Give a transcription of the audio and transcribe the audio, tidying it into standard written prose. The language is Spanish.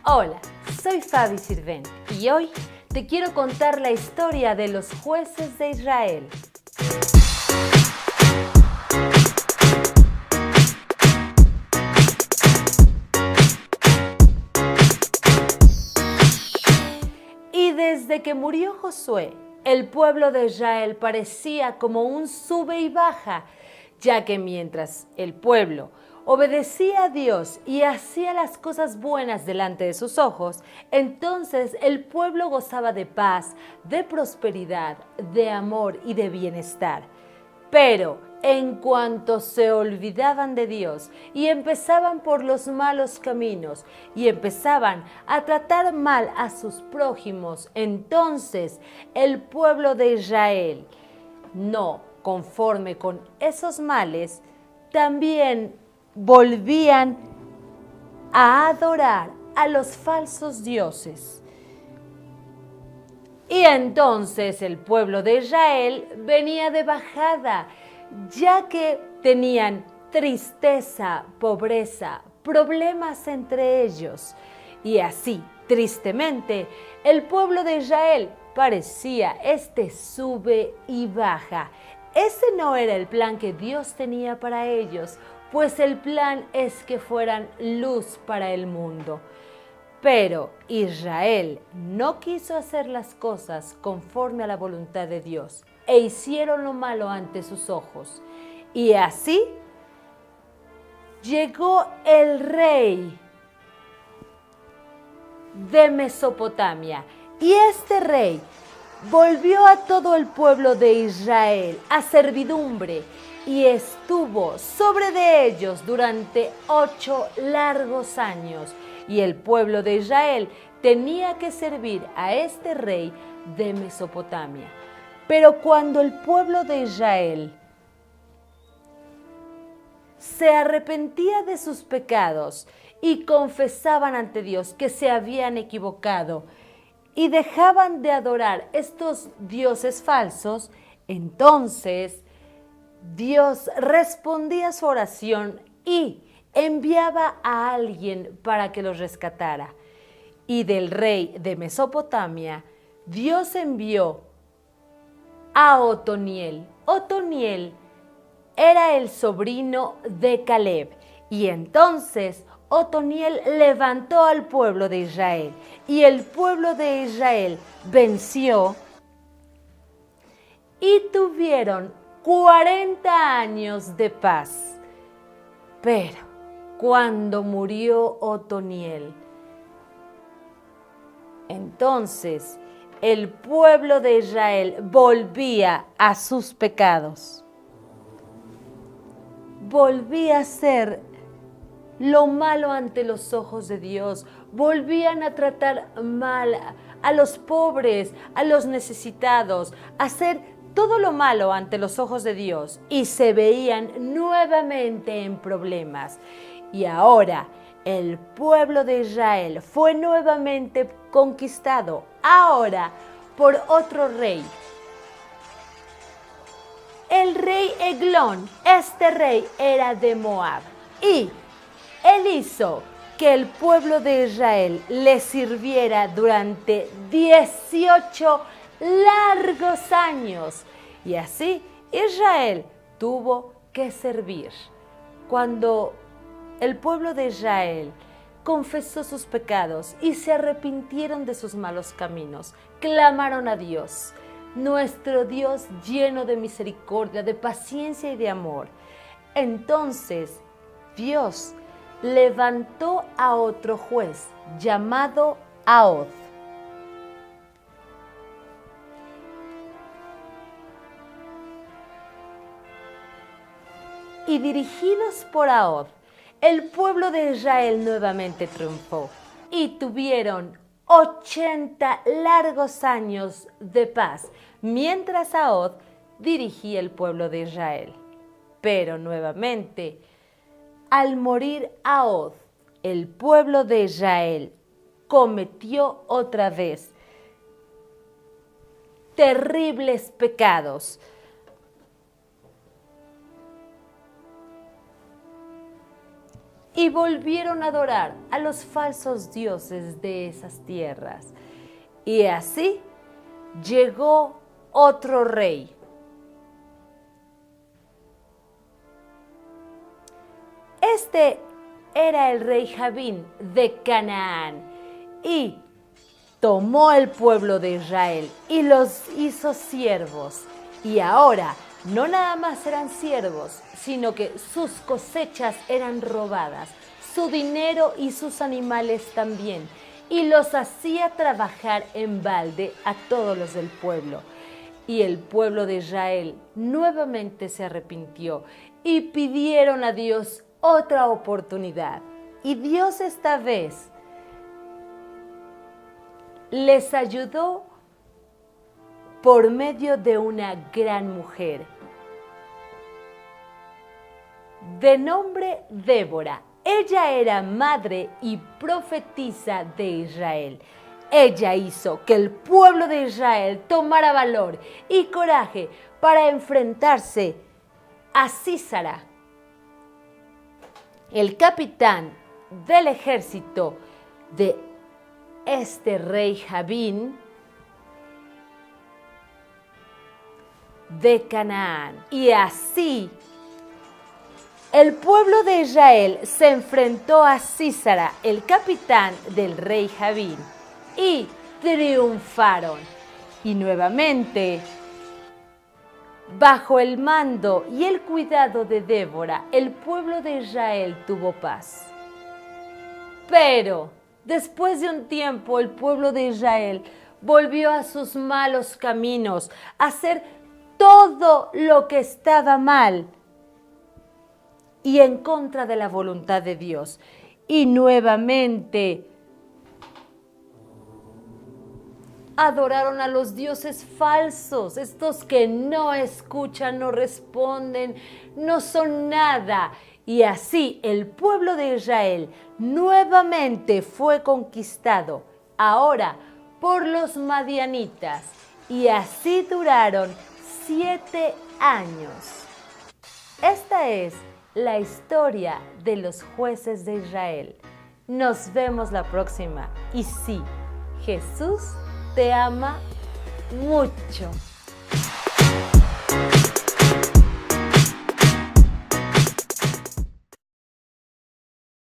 Hola, soy Fabi Sirven y hoy te quiero contar la historia de los jueces de Israel. Y desde que murió Josué, el pueblo de Israel parecía como un sube y baja, ya que mientras el pueblo obedecía a Dios y hacía las cosas buenas delante de sus ojos, entonces el pueblo gozaba de paz, de prosperidad, de amor y de bienestar. Pero en cuanto se olvidaban de Dios y empezaban por los malos caminos y empezaban a tratar mal a sus prójimos, entonces el pueblo de Israel, no conforme con esos males, también volvían a adorar a los falsos dioses. Y entonces el pueblo de Israel venía de bajada, ya que tenían tristeza, pobreza, problemas entre ellos. Y así, tristemente, el pueblo de Israel parecía sube y baja. Ese no era el plan que Dios tenía para ellos, pues el plan es que fueran luz para el mundo. Pero Israel no quiso hacer las cosas conforme a la voluntad de Dios e hicieron lo malo ante sus ojos. Y así llegó el rey de Mesopotamia y este rey volvió a todo el pueblo de Israel a servidumbre y estuvo sobre de ellos durante 8 largos años. Y el pueblo de Israel tenía que servir a este rey de Mesopotamia. Pero cuando el pueblo de Israel se arrepentía de sus pecados y confesaban ante Dios que se habían equivocado y dejaban de adorar estos dioses falsos, entonces Dios respondía a su oración y enviaba a alguien para que los rescatara. Y del rey de Mesopotamia, Dios envió a Otoniel. Otoniel era el sobrino de Caleb. Y entonces Otoniel levantó al pueblo de Israel. Y el pueblo de Israel venció y tuvieron 40 años de paz. Pero cuando murió Otoniel, entonces el pueblo de Israel volvía a sus pecados. Volvía a hacer lo malo ante los ojos de Dios. Volvían a tratar mal a los pobres, a los necesitados, a hacer todo lo malo ante los ojos de Dios y se veían nuevamente en problemas. Y ahora el pueblo de Israel fue nuevamente conquistado, ahora por otro rey. El rey Eglón, este rey era de Moab y él hizo que el pueblo de Israel le sirviera durante 18 largos años. Y así Israel tuvo que servir. Cuando el pueblo de Israel confesó sus pecados y se arrepintieron de sus malos caminos, clamaron a Dios, nuestro Dios lleno de misericordia, de paciencia y de amor. Entonces Dios levantó a otro juez llamado Ahod. Y dirigidos por Ahod, el pueblo de Israel nuevamente triunfó y tuvieron 80 largos años de paz, mientras Ahod dirigía el pueblo de Israel. Pero nuevamente, al morir Ahod, el pueblo de Israel cometió otra vez terribles pecados. Y volvieron a adorar a los falsos dioses de esas tierras. Y así llegó otro rey. Este era el rey Jabín de Canaán y tomó el pueblo de Israel y los hizo siervos. Y ahora no nada más eran siervos, sino que sus cosechas eran robadas, su dinero y sus animales también. Y los hacía trabajar en balde a todos los del pueblo. Y el pueblo de Israel nuevamente se arrepintió y pidieron a Dios otra oportunidad. Y Dios esta vez les ayudó por medio de una gran mujer de nombre Débora. Ella era madre y profetisa de Israel. Ella hizo que el pueblo de Israel tomara valor y coraje para enfrentarse a Sísara, el capitán del ejército de este rey Jabín de Canaán. Y así el pueblo de Israel se enfrentó a Sísara, el capitán del rey Jabín, y triunfaron. Y nuevamente, bajo el mando y el cuidado de Débora, el pueblo de Israel tuvo paz. Pero después de un tiempo, el pueblo de Israel volvió a sus malos caminos, a hacer todo lo que estaba mal y en contra de la voluntad de Dios. Y nuevamente adoraron a los dioses falsos, estos que no escuchan, no responden, no son nada. Y así el pueblo de Israel nuevamente fue conquistado, ahora por los madianitas. Y así duraron 7 años. Esta es la historia de los jueces de Israel. Nos vemos la próxima. Y sí, Jesús te ama mucho.